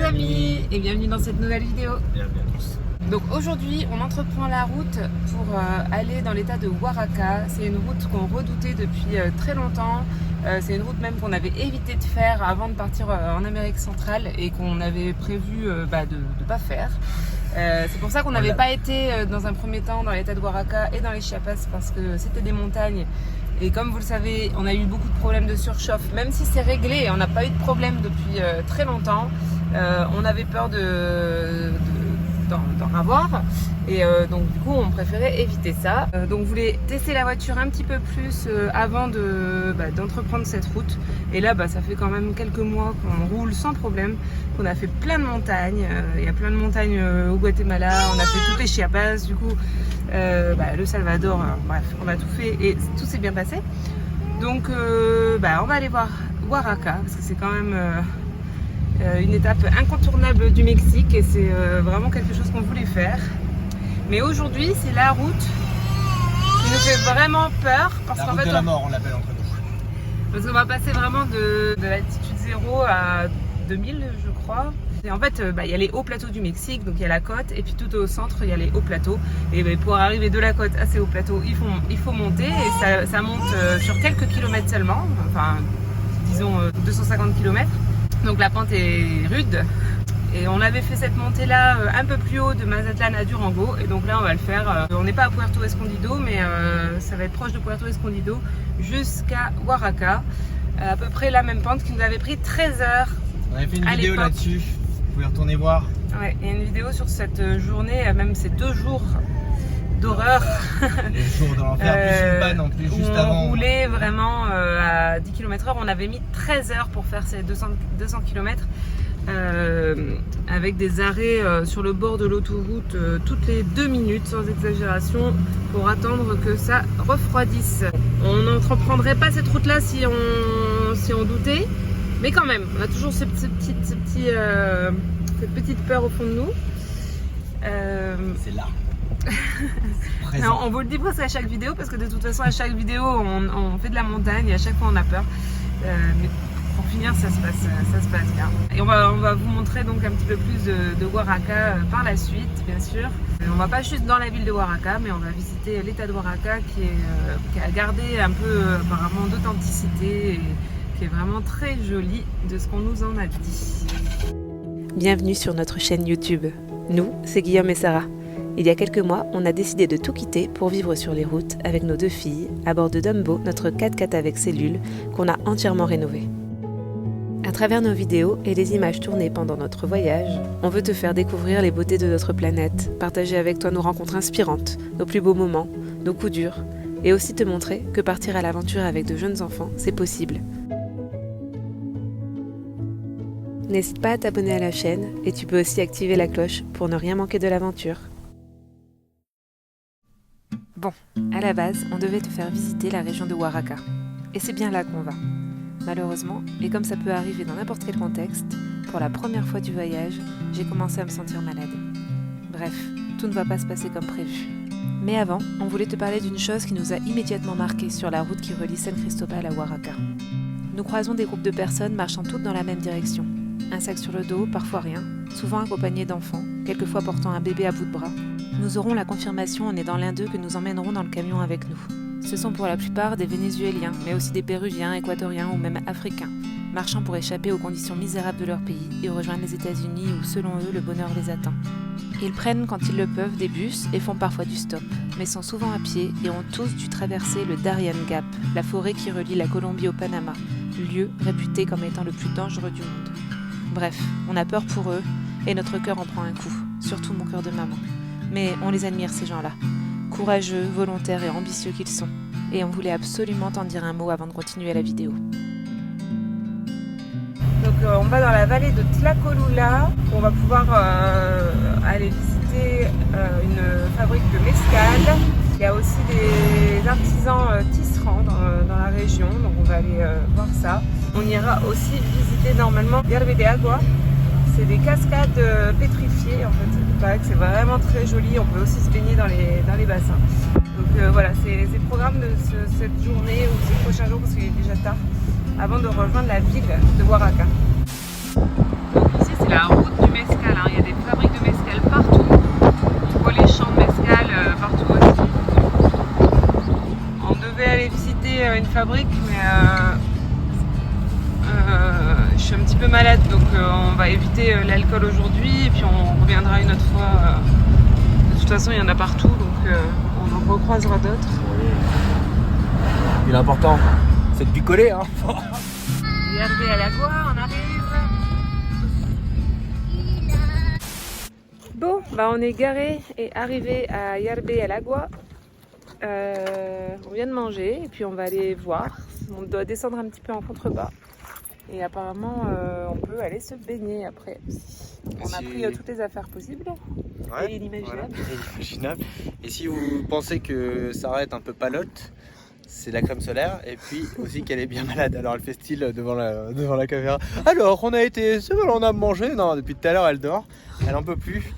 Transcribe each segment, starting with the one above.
amis et bienvenue dans cette nouvelle vidéo. Bienvenue à tous. Donc aujourd'hui on entreprend la route pour aller dans l'état de Oaxaca. C'est une route qu'on redoutait depuis très longtemps. C'est une route même qu'on avait évité de faire avant de partir en Amérique centrale et qu'on avait prévu de ne pas faire. C'est pour ça qu'on n'avait pas été dans un premier temps dans l'état de Oaxaca et dans les Chiapas parce que c'était des montagnes. Et comme vous le savez, on a eu beaucoup de problèmes de surchauffe, même si c'est réglé et on n'a pas eu de problème depuis très longtemps. On avait peur d'en avoir et donc du coup on préférait éviter ça. Donc je voulais tester la voiture un petit peu plus avant d'entreprendre cette route. Et là ça fait quand même quelques mois qu'on roule sans problème, qu'on a fait plein de montagnes. Il y a plein de montagnes au Guatemala, on a fait toutes les Chiapas, du coup le Salvador, bref on a tout fait et tout s'est bien passé. Donc on va aller voir Oaxaca parce que c'est quand même une étape incontournable du Mexique et c'est vraiment quelque chose qu'on voulait faire. Mais aujourd'hui c'est la route qui nous fait vraiment peur parce qu'en fait de la mort on l'appelle entre nous. Parce qu'on va passer vraiment de l'altitude 0 à 2000 je crois. Et en fait il y a les hauts plateaux du Mexique, donc il y a la côte et puis tout au centre il y a les hauts plateaux. Et pour arriver de la côte à ces hauts plateaux il faut monter et ça monte sur quelques kilomètres seulement, enfin disons 250 km. Donc la pente est rude et on avait fait cette montée là un peu plus haut de Mazatlan à Durango et donc là on va le faire, on n'est pas à Puerto Escondido mais ça va être proche de Puerto Escondido jusqu'à Oaxaca, à peu près la même pente qui nous avait pris 13 heures. On avait fait une vidéo là-dessus, vous pouvez retourner voir. Ouais, il y a une vidéo sur cette journée, même ces 2 jours d'horreur. Les jours de l'enfer, plus une panne en plus juste avant. On roulait vraiment à 10 km/h, on avait mis 13 heures pour faire ces 200 km avec des arrêts sur le bord de l'autoroute toutes les 2 minutes sans exagération pour attendre que ça refroidisse. On n'entreprendrait pas cette route là si on doutait, mais quand même on a toujours cette petite peur au fond de nous. C'est là. Non, on vous le dit presque à chaque vidéo parce que de toute façon à chaque vidéo on fait de la montagne et à chaque fois on a peur, mais pour finir ça se passe bien. Et on va vous montrer donc un petit peu plus de Oaxaca par la suite bien sûr. On va pas juste dans la ville de Oaxaca mais on va visiter l'état de Oaxaca qui a gardé un peu apparemment d'authenticité et qui est vraiment très joli de ce qu'on nous en a dit. Bienvenue sur notre chaîne YouTube. Nous, c'est Guillaume et Sarah. Il y a quelques mois, on a décidé de tout quitter pour vivre sur les routes avec nos 2 filles, à bord de Dumbo, notre 4x4 avec cellules, qu'on a entièrement rénové. À travers nos vidéos et les images tournées pendant notre voyage, on veut te faire découvrir les beautés de notre planète, partager avec toi nos rencontres inspirantes, nos plus beaux moments, nos coups durs, et aussi te montrer que partir à l'aventure avec de jeunes enfants, c'est possible. N'hésite pas à t'abonner à la chaîne et tu peux aussi activer la cloche pour ne rien manquer de l'aventure. Bon, à la base, on devait te faire visiter la région de Oaxaca. Et c'est bien là qu'on va. Malheureusement, et comme ça peut arriver dans n'importe quel contexte, pour la première fois du voyage, j'ai commencé à me sentir malade. Bref, tout ne va pas se passer comme prévu. Mais avant, on voulait te parler d'une chose qui nous a immédiatement marqué sur la route qui relie San Cristobal à Oaxaca. Nous croisons des groupes de personnes marchant toutes dans la même direction. Un sac sur le dos, parfois rien, souvent accompagné d'enfants, quelquefois portant un bébé à bout de bras. Nous aurons la confirmation en aidant l'un d'eux que nous emmènerons dans le camion avec nous. Ce sont pour la plupart des Vénézuéliens, mais aussi des Péruviens, Équatoriens ou même Africains, marchant pour échapper aux conditions misérables de leur pays et rejoindre les États-Unis où, selon eux, le bonheur les attend. Ils prennent, quand ils le peuvent, des bus et font parfois du stop, mais sont souvent à pied et ont tous dû traverser le Darien Gap, la forêt qui relie la Colombie au Panama, lieu réputé comme étant le plus dangereux du monde. Bref, on a peur pour eux et notre cœur en prend un coup, surtout mon cœur de maman. Mais on les admire ces gens-là, courageux, volontaires et ambitieux qu'ils sont. Et on voulait absolument t'en dire un mot avant de continuer la vidéo. Donc on va dans la vallée de Tlacolula, où on va pouvoir aller visiter une fabrique de mezcal. Il y a aussi des artisans tisserands dans la région, donc on va aller voir ça. On ira aussi visiter normalement Yerbe de Agua. C'est des cascades pétrifiées en fait. Il paraît que c'est vraiment très joli. On peut aussi se baigner dans les bassins. Donc voilà, c'est le programme de cette journée ou ces prochains jours parce qu'il est déjà tard, avant de rejoindre la ville de Oaxaca. Donc ici c'est la route fabrique, mais je suis un petit peu malade, donc on va éviter l'alcool aujourd'hui et puis on reviendra une autre fois. De toute façon, il y en a partout, donc on en recroisera d'autres. Et l'important, c'est de picoler. Hein. Hervé à l'Agua, on arrive. Bon, bah on est garé et arrivé à Yerbe à l'Agua. On vient de manger et puis on va aller voir. On doit descendre un petit peu en contrebas. Et apparemment, on peut aller se baigner après. On a pris toutes les affaires possibles et inimaginables. Voilà, inimaginable. Et si vous pensez que Sarah est un peu palote, c'est la crème solaire. Et puis aussi qu'elle est bien malade. Alors elle fait style devant la caméra. Alors on a été, on a mangé. Non, depuis tout à l'heure elle dort. Elle en peut plus.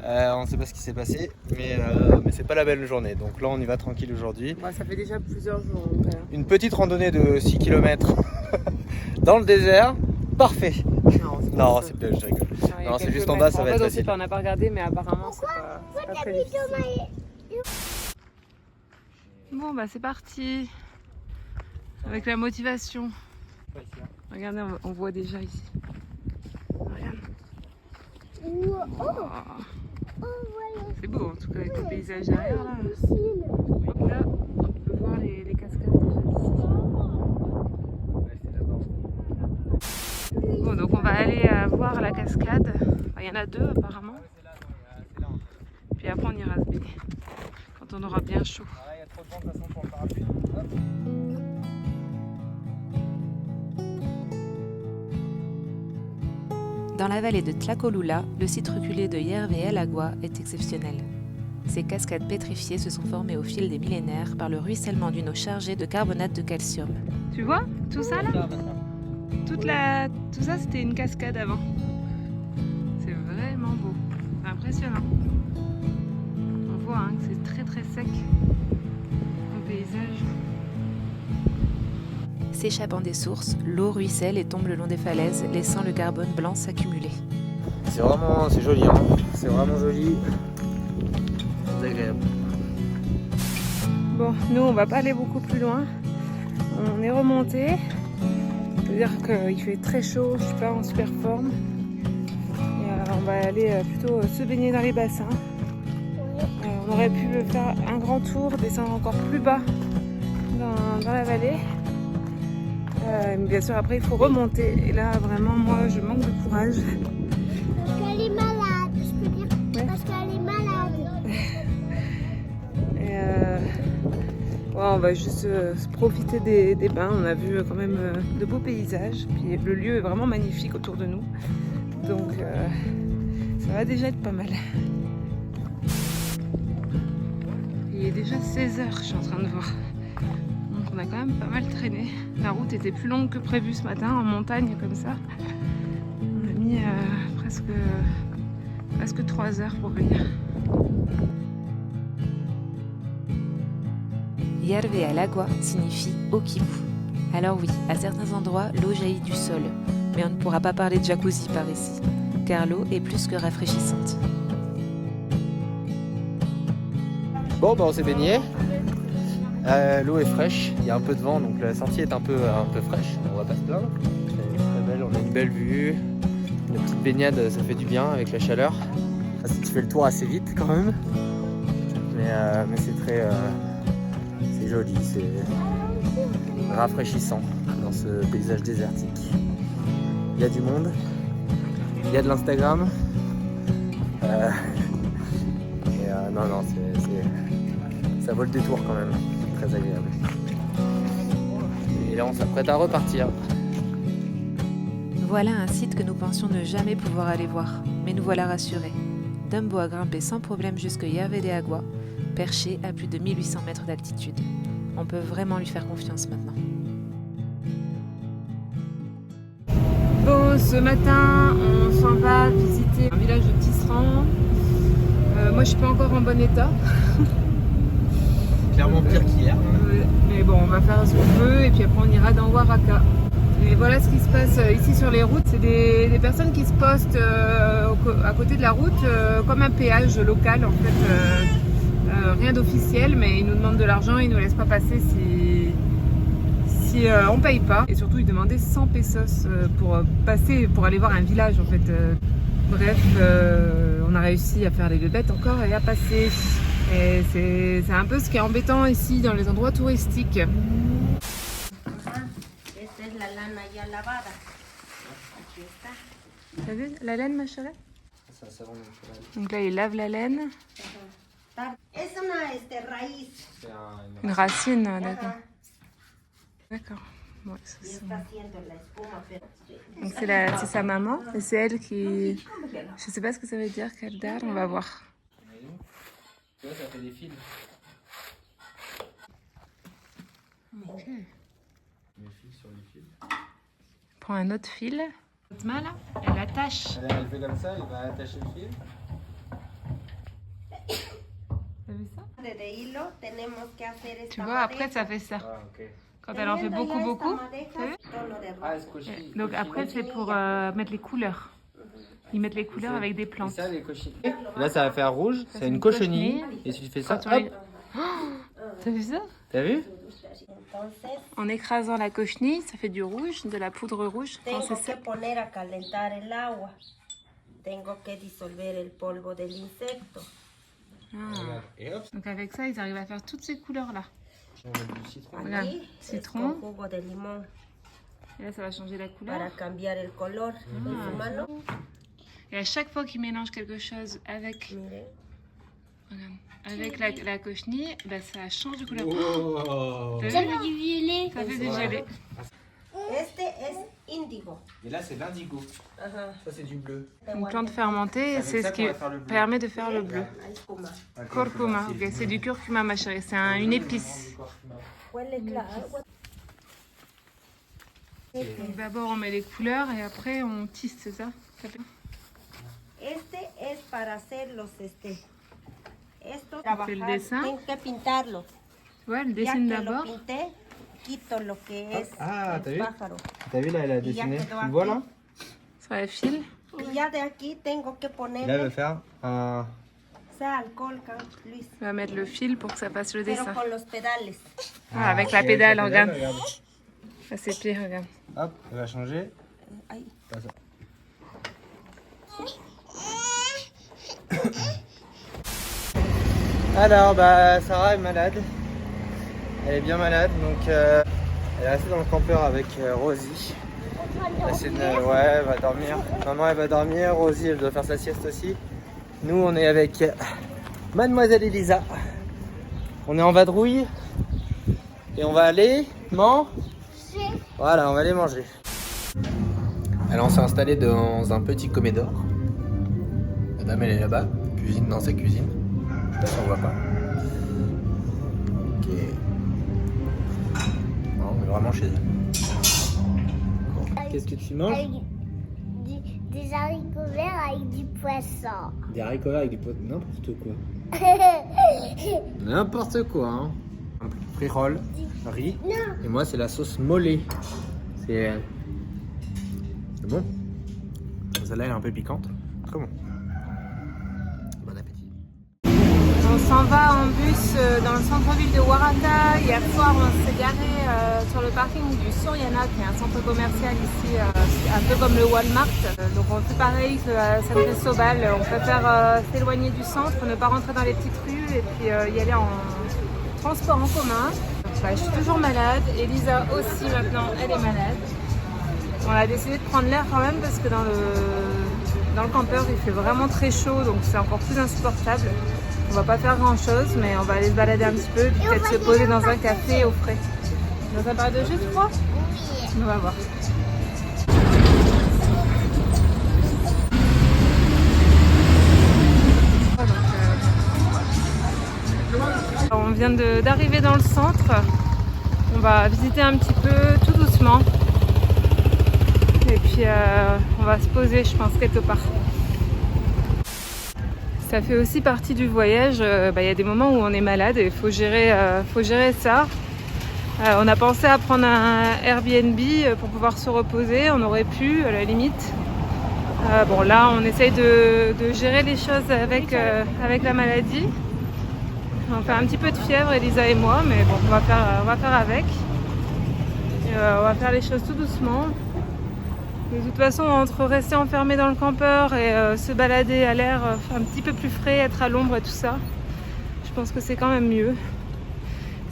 On ne sait pas ce qui s'est passé, mais c'est pas la belle journée. Donc là on y va tranquille aujourd'hui. Bah, ça fait déjà plusieurs jours. Une petite randonnée de 6 km dans le désert. Parfait. Non, c'est pas, je rigole. Non, c'est juste en bas, ça va être facile. On n'a pas regardé, mais apparemment c'est pas très difficile. Bon bah c'est parti. Avec la motivation. Regardez, on voit déjà ici. Regarde. Oh. C'est beau en tout cas avec le paysage derrière là. Hop là, on peut voir les cascades déjà d'ici. Bon donc on va aller voir la cascade. Il y en a deux apparemment. Puis après on ira se baigner. Quand on aura bien chaud. Il y a trop de vent de toute façon pour le parapluie. Dans la vallée de Tlacolula, le site reculé de Yerbe el Agua est exceptionnel. Ces cascades pétrifiées se sont formées au fil des millénaires par le ruissellement d'une eau chargée de carbonate de calcium. Tu vois tout ça là? Tout ça c'était une cascade avant. C'est vraiment beau, c'est impressionnant. On voit que c'est très très sec le paysage. S'échappant des sources, l'eau ruisselle et tombe le long des falaises, laissant le carbone blanc s'accumuler. C'est joli, hein. C'est vraiment joli. C'est agréable. Bon, nous on va pas aller beaucoup plus loin. On est remonté. C'est-à-dire qu'il fait très chaud, je suis pas en super forme. Et on va aller plutôt se baigner dans les bassins. On aurait pu faire un grand tour, descendre encore plus bas dans la vallée. Bien sûr après il faut remonter et là vraiment moi je manque de courage. Parce qu'elle est malade, je peux dire. Ouais. Parce qu'elle est malade. Et on va juste profiter des bains. On a vu quand même de beaux paysages. Puis le lieu est vraiment magnifique autour de nous. Donc ça va déjà être pas mal. Il est déjà 16h, je suis en train de voir. Donc on a quand même pas mal traîné. La route était plus longue que prévu ce matin en montagne comme ça. On a mis presque 3 heures pour venir. Yerbe el Agua signifie eau qui bout. Alors oui, à certains endroits, l'eau jaillit du sol. Mais on ne pourra pas parler de jacuzzi par ici, car l'eau est plus que rafraîchissante. Bon, on s'est baigné. L'eau est fraîche, il y a un peu de vent, donc la sortie est un peu fraîche. On va pas se plaindre. Elle est très belle, on a une belle vue. La petite baignade, ça fait du bien avec la chaleur. Tu fais le tour assez vite quand même. Mais c'est très... c'est joli, c'est rafraîchissant dans ce paysage désertique. Il y a du monde, il y a de l'Instagram. Non, ça vaut le détour quand même, c'est très agréable. Et là on s'apprête à repartir. Voilà un site que nous pensions ne jamais pouvoir aller voir, mais nous voilà rassurés. Dumbo a grimpé sans problème jusque Yerbe el Agua, perché à plus de 1800 mètres d'altitude. On peut vraiment lui faire confiance maintenant. Bon, ce matin, on s'en va visiter un village de Tisserand. Moi, je suis pas encore en bon état. Clairement pire qu'hier. Mais bon, on va faire ce qu'on peut et puis après on ira dans Oaxaca. Et voilà ce qui se passe ici sur les routes. C'est des personnes qui se postent à côté de la route comme un péage local en fait. Rien d'officiel, mais ils nous demandent de l'argent, ils nous laissent pas passer puis on paye pas. Et surtout, ils demandaient 100 pesos pour passer, pour aller voir un village en fait. Bref, on a réussi à faire les bêtes encore et à passer. Et c'est un peu ce qui est embêtant ici dans les endroits touristiques. T'as vu la laine, ma chérie? C'est un savon naturel. Donc là, il lave la laine. C'est Une racine, d'accord. D'accord. Ouais, ça, donc c'est sa maman et c'est elle qui... Je sais pas ce que ça veut dire, Kaldar, on va voir. Tu vois, ça fait des fils. Ok. Des fils sur les fils. Prends un autre fil. Votre main là, elle attache. Elle fait comme ça, il va attacher le fil. T'as vu ça? Tu vois, après ça fait ça. Ah, ok. Quand elle en fait beaucoup, t'as vu? Ah, ce cochis. Donc après c'est pour mettre les couleurs. Ils mettent les couleurs avec des Et plantes. ça, les cochenilles. Là, ça va faire rouge, c'est une cochenille. Et si tu fais ça, Quand hop. T'as vu ça? T'as vu? En écrasant la cochenille, ça fait du rouge, de la poudre rouge. Quand c'est sec. poner a calentar el agua. Tengo que disolver el polvo del insecto. Ah. Et hop, Donc avec ça, ils arrivent à faire toutes ces couleurs-là. on va mettre du citron. Regarde, Aquí es citron. con jugo de limón Et là, ça va changer la couleur. para cambiar el color en su mano. Et à chaque fois qu'ils mélangent quelque chose avec, Miren, regarde, avec la cochenille, bah, ça change de couleur. Oh. T'as Ça vu? fait du violet. Ça fait du gelé. este es índigo. Et là, c'est l'indigo. Ajá. Ça, c'est du bleu. Une plante fermentée, Avec c'est ça ce qui qu'on va faire le bleu. permet de faire le bleu. Curcuma. Curcuma, ok, c'est du curcuma, ma chérie, c'est une épice. Huele claro. Donc d'abord on met les couleurs et après on tisse, c'est ça? Este es para hacer los Esto Fais le dessin. tengo que pintarlo. Ouais, elle Ya dessine que lo d'abord. pinté, quito lo que es Ah, t'as el vu? pájaro. T'as vu, là, elle a Y ya dessiné. quedó Tu vois, là? Sur la file. Y ya de aquí tengo que Là, elle ponerle va faire un... sea alcohol, Luis, On va mettre le fil pour que ça fasse le pero dessin. con los pedales. Ah, avec la Et pédale, regarde. regarde. Ça c'est pire, regarde. Hop, elle va changer. Ay, Pas ça. Alors, bah, Sarah est malade. Elle est bien malade, donc elle est restée dans le campeur avec Rosie. Ouais, elle va dormir. Maman, elle va dormir. Rosie, elle doit faire sa sieste aussi. Nous, on est avec Mademoiselle Elisa. On est en vadrouille. Et on va aller manger. Voilà, on va aller manger. Alors, on s'est installé dans un petit comédor. La dame, elle est là-bas. Cuisine dans sa cuisine. Je sais pas si on voit pas. Ok. Non, on est vraiment chez elle. Qu'est-ce que tu manges? Avec des haricots verts avec du poisson. Des haricots verts avec des potes. N'importe quoi. N'importe quoi, hein. Un frijol, riz. Et moi, c'est la sauce mollet. C'est bon. Celle-là, elle est un peu piquante. Très bon. Bon appétit. On s'en va en bus dans le centre-ville de Huaraca. Hier soir, on s'est garé sur le parking du Soriana, qui est un centre commercial ici, un peu comme le Walmart. Donc on fait pareil que San Cristobal. On préfère s'éloigner du centre, ne pas rentrer dans les petites rues et puis y aller en transport en commun. Bah, je suis toujours malade. Elisa aussi maintenant, elle est malade. On a décidé de prendre l'air quand même parce que dans le campeur il fait vraiment très chaud, donc c'est encore plus insupportable. On va pas faire grand chose, mais on va aller se balader un petit peu et puis peut-être se poser dans un café au frais. Dans un bar de jus, tu crois? Oui. On va voir. On vient d'arriver dans le centre. On va visiter un petit peu tout doucement. Et puis on va se poser, je pense, quelque part. Ça fait aussi partie du voyage. Y a des moments où on est malade et il faut gérer ça. On a pensé à prendre un Airbnb pour pouvoir se reposer. On aurait pu, à la limite. Bon, là, on essaye de gérer les choses avec la maladie. On fait un petit peu de fièvre, Elisa et moi, mais bon, on va faire avec. Et On va faire les choses tout doucement. De toute façon, entre rester enfermé dans le campeur et se balader à l'air un petit peu plus frais, être à l'ombre et tout ça, je pense que c'est quand même mieux.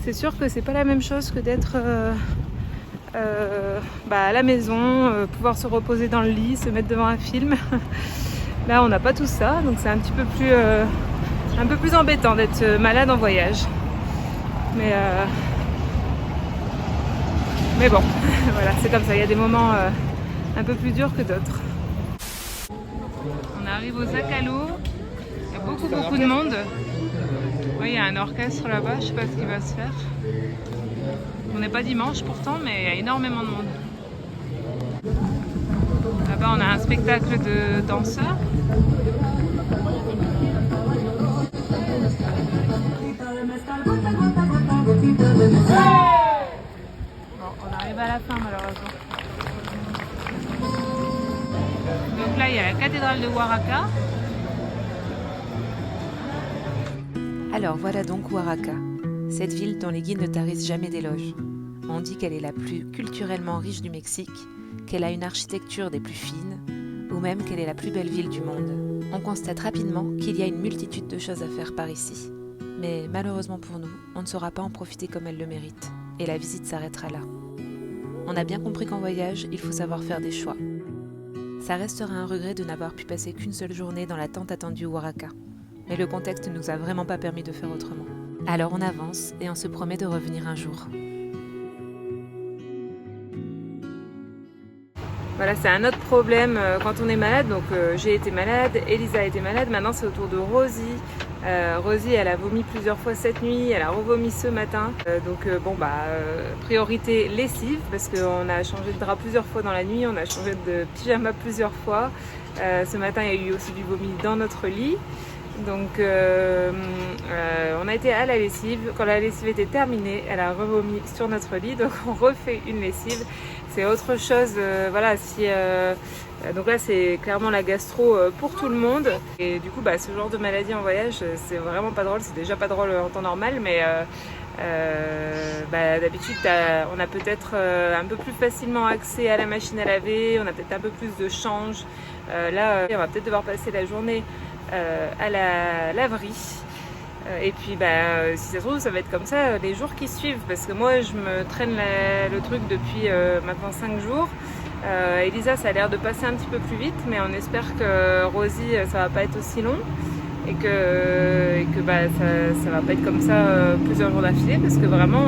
C'est sûr que c'est pas la même chose que d'être à la maison, pouvoir se reposer dans le lit, se mettre devant un film. Là, on n'a pas tout ça, donc c'est un peu plus embêtant d'être malade en voyage. Mais bon, voilà, c'est comme ça. Il y a des moments un peu plus durs que d'autres. On arrive au Zakalo. Il y a beaucoup de monde. Oui, il y a un orchestre là-bas, je sais pas ce qui va se faire. On n'est pas dimanche pourtant, mais il y a énormément de monde. Là-bas, on a un spectacle de danseurs. Bon, on arrive à la fin malheureusement. Donc là, il y a la cathédrale de Huaraca. Alors voilà donc Huaraca, cette ville dont les guides ne tarissent jamais d'éloges. On dit qu'elle est la plus culturellement riche du Mexique, qu'elle a une architecture des plus fines, ou même qu'elle est la plus belle ville du monde. On constate rapidement qu'il y a une multitude de choses à faire par ici. Mais malheureusement pour nous, on ne saura pas en profiter comme elle le mérite, et la visite s'arrêtera là. On a bien compris qu'en voyage, il faut savoir faire des choix. Ça restera un regret de n'avoir pu passer qu'une seule journée dans la tant attendue Huaraca. Mais le contexte ne nous a vraiment pas permis de faire autrement. Alors on avance et on se promet de revenir un jour. Voilà, c'est un autre problème quand on est malade. Donc j'ai été malade, Elisa a été malade, maintenant c'est au tour de Rosie. Rosie, elle a vomi plusieurs fois cette nuit, elle a revomi ce matin. Priorité lessive, parce qu'on a changé de drap plusieurs fois dans la nuit, on a changé de pyjama plusieurs fois. Ce matin, il y a eu aussi du vomi dans notre lit. Donc on a été à la lessive. Quand la lessive était terminée, elle a revomi sur notre lit, donc on refait une lessive. C'est autre chose, donc là c'est clairement la gastro pour tout le monde. Et du coup ce genre de maladie en voyage, c'est vraiment pas drôle. C'est déjà pas drôle en temps normal, mais d'habitude on a peut-être un peu plus facilement accès à la machine à laver, on a peut-être un peu plus de change. Là on va peut-être devoir passer la journée à la laverie. Et puis si ça se trouve ça va être comme ça les jours qui suivent, parce que moi je me traîne le truc depuis maintenant 5 jours. Elisa, ça a l'air de passer un petit peu plus vite, mais on espère que Rosie ça va pas être aussi long et que ça va pas être comme ça plusieurs jours d'affilée, parce que vraiment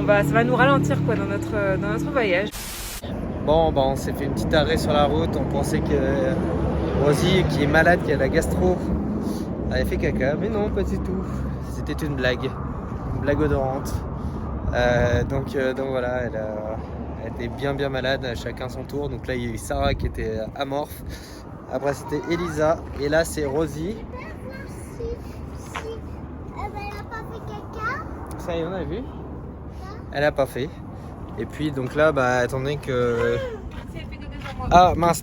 ça va nous ralentir dans notre voyage. Bon, on s'est fait une petite arrêt sur la route. On pensait que Rosie, qui est malade, qui a la gastro, avait fait caca, mais non, pas du tout. C'était une blague odorante. Donc voilà, elle était bien malade, chacun son tour. Donc là, il y a eu Sarah qui était amorphe. Après, c'était Elisa. Et là, c'est Rosie. Si elle n'a pas fait caca. Ça y est, on a vu. Elle a pas fait. Et puis, donc là, attendez que... Ah, mince.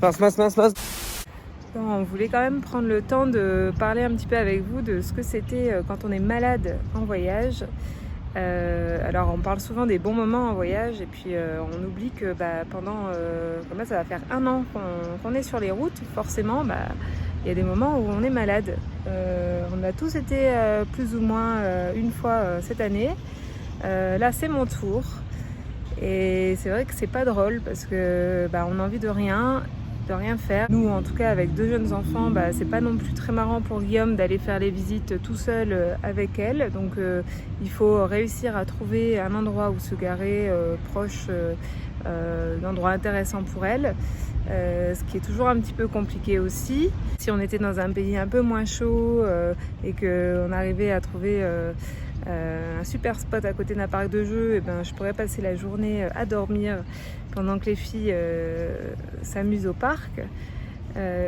On voulait quand même prendre le temps de parler un petit peu avec vous de ce que c'était quand on est malade en voyage. Alors on parle souvent des bons moments en voyage, et puis on oublie que pendant, comme là ça va faire 1 an qu'on est sur les routes, forcément il y a des moments où on est malade. On a tous été plus ou moins une fois cette année. Là c'est mon tour, et c'est vrai que c'est pas drôle parce que on a envie de rien faire. Nous, en tout cas, avec 2 jeunes enfants, c'est pas non plus très marrant pour Guillaume d'aller faire les visites tout seul avec elle. Donc il faut réussir à trouver un endroit où se garer proche d'endroits intéressants pour elle. Ce qui est toujours un petit peu compliqué aussi. Si on était dans un pays un peu moins chaud et qu'on arrivait à trouver un super spot à côté d'un parc de jeux, je pourrais passer la journée à dormir pendant que les filles s'amusent au parc.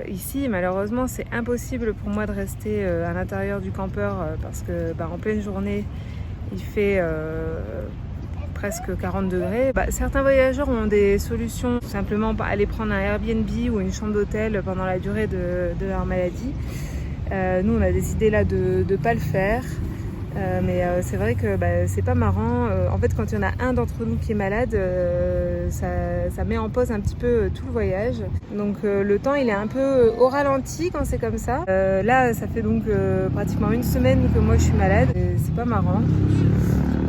Ici, malheureusement, c'est impossible pour moi de rester à l'intérieur du campeur parce que en pleine journée, il fait presque 40 degrés. Certains voyageurs ont des solutions, tout simplement aller prendre un Airbnb ou une chambre d'hôtel pendant la durée de leur maladie. Nous, on a décidé là de ne pas le faire. Mais c'est vrai que c'est pas marrant. En fait, quand il y en a un d'entre nous qui est malade, ça met en pause un petit peu tout le voyage. Donc le temps il est un peu au ralenti quand c'est comme ça. Là, ça fait donc pratiquement une semaine que moi je suis malade. Et c'est pas marrant.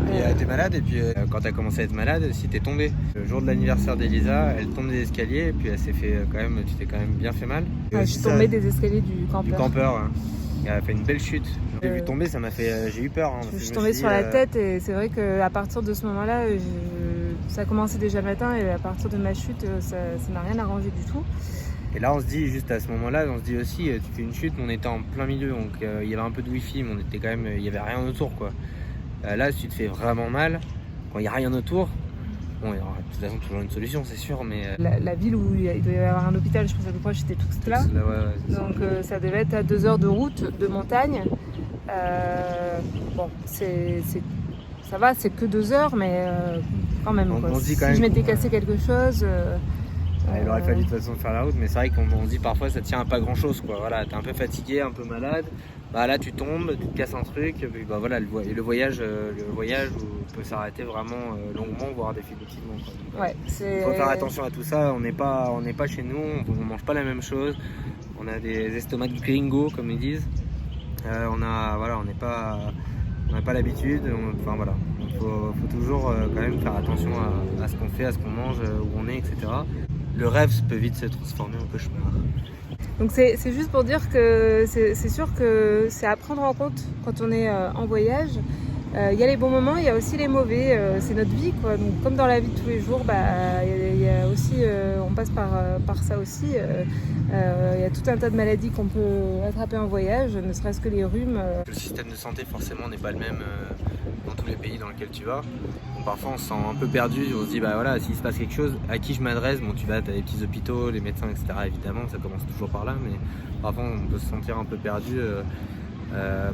Et t'es malade et puis quand t'as commencé à être malade, si t'es tombée. Le jour de l'anniversaire d'Elisa, elle tombe des escaliers et puis elle s'est fait tu t'es quand même bien fait mal. Je suis tombée des escaliers du campeur. Du campeur, hein. Elle a fait une belle chute. J'ai vu tomber, j'ai eu peur. Hein, je suis tombée sur la tête et c'est vrai qu'à partir de ce moment-là, ça a commencé déjà le matin et à partir de ma chute, ça n'a rien arrangé du tout. Et là, on se dit, juste à ce moment-là, on se dit aussi, tu fais une chute, mais on était en plein milieu, donc il y avait un peu de wifi, mais on était quand même, il n'y avait rien autour, quoi. Là, si tu te fais vraiment mal, quand il n'y a rien autour, bon, il y aura de toute façon toujours une solution, c'est sûr, mais... La ville où il doit y avoir un hôpital, je pense à peu près, j'étais tout là. Donc ça devait être à 2 heures de route, de montagne. Bon, ça va, c'est que 2 heures, mais quand même. On se dit si quand même je m'étais cassé quelque chose... il aurait fallu de toute façon faire la route, mais c'est vrai qu'on se dit parfois ça tient à pas grand-chose, quoi. Voilà, t'es un peu fatigué, un peu malade. Là tu tombes, tu te casses un truc, et voilà, le voyage peut s'arrêter vraiment longuement, voire définitivement, quoi. Ouais, il faut faire attention à tout ça, on n'est pas chez nous, on mange pas la même chose, on a des estomacs gringo comme ils disent, on n'est pas l'habitude, enfin voilà, il faut toujours quand même faire attention à ce qu'on fait, à ce qu'on mange, où on est, etc. Le rêve peut vite se transformer en cauchemar. Donc c'est juste pour dire que c'est sûr que c'est à prendre en compte quand on est en voyage. Il y a les bons moments, il y a aussi les mauvais, c'est notre vie, quoi. Donc comme dans la vie de tous les jours, il y a aussi, on passe par ça aussi. Il y a tout un tas de maladies qu'on peut attraper en voyage, ne serait-ce que les rhumes. Le système de santé forcément n'est pas le même dans tous les pays dans lesquels tu vas. Donc, parfois on se sent un peu perdu, on se dit voilà, s'il se passe quelque chose, à qui je m'adresse? Bon, tu vas, t'as les petits hôpitaux, les médecins, etc. Évidemment, ça commence toujours par là, mais parfois on peut se sentir un peu perdu.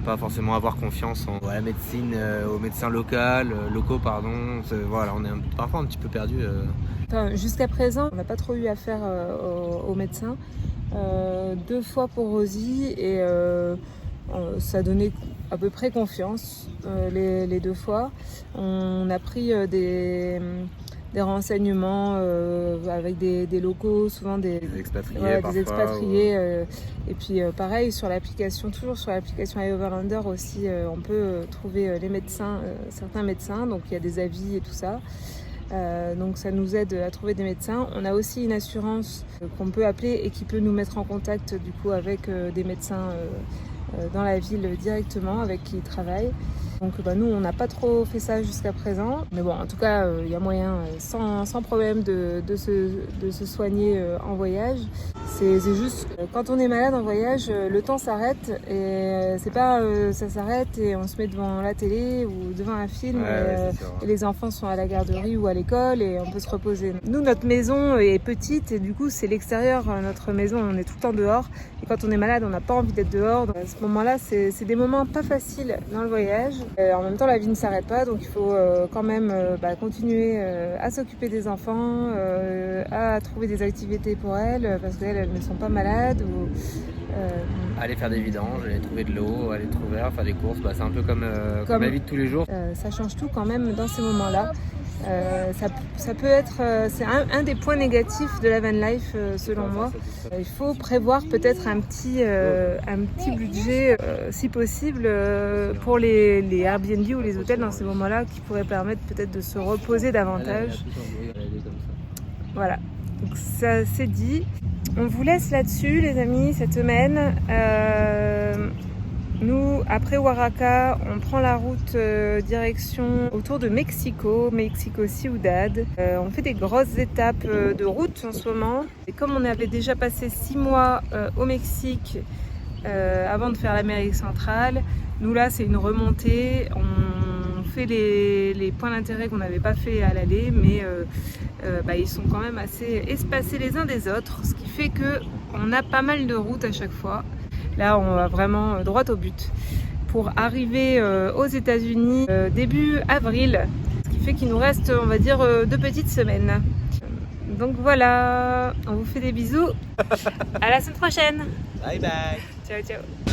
Pas forcément avoir confiance en la médecine, aux médecins locaux. Voilà, on est parfois un petit peu perdu. Enfin, jusqu'à présent, on n'a pas trop eu affaire aux médecins. 2 fois pour Rosie et ça donnait à peu près confiance les 2 fois. On a pris des renseignements avec des locaux, souvent des expatriés. Et puis pareil, toujours sur l'application iOverlander aussi, on peut trouver les médecins, certains médecins, donc il y a des avis et tout ça. Donc ça nous aide à trouver des médecins. On a aussi une assurance qu'on peut appeler et qui peut nous mettre en contact du coup avec des médecins dans la ville directement avec qui ils travaillent. Donc nous on n'a pas trop fait ça jusqu'à présent, mais bon en tout cas il y a moyen sans problème de se soigner en voyage. C'est juste quand on est malade en voyage, le temps s'arrête et c'est pas ça s'arrête et on se met devant la télé ou devant un film et les enfants sont à la garderie ou à l'école et on peut se reposer. Nous notre maison est petite et du coup c'est l'extérieur, notre maison, on est tout le temps dehors et quand on est malade on n'a pas envie d'être dehors. Donc, à ce moment-là c'est des moments pas faciles dans le voyage. En même temps la vie ne s'arrête pas donc il faut quand même continuer à s'occuper des enfants, à trouver des activités pour elles parce qu'elles ne sont pas malades ou aller faire des vidanges, aller trouver de l'eau, aller trouver faire des courses, c'est un peu comme la vie de tous les jours. Ça change tout quand même dans ces moments-là. Ça peut être, c'est un des points négatifs de la van life selon moi. Il faut prévoir peut-être un petit budget si possible pour les Airbnb ou les hôtels dans ces moments-là qui pourraient permettre peut-être de se reposer davantage. Voilà, donc ça c'est dit. On vous laisse là-dessus les amis cette semaine. Nous, après Oaxaca, on prend la route direction autour de Mexico Ciudad. On fait des grosses étapes de route en ce moment. Et comme on avait déjà passé 6 mois au Mexique avant de faire l'Amérique centrale, nous là c'est une remontée. On fait les points d'intérêt qu'on n'avait pas fait à l'aller, mais ils sont quand même assez espacés les uns des autres, ce qui fait qu'on a pas mal de routes à chaque fois. Là, on va vraiment droit au but pour arriver aux États-Unis début avril, ce qui fait qu'il nous reste, on va dire, 2 petites semaines. Donc voilà, on vous fait des bisous. À la semaine prochaine. Bye bye. Ciao, ciao.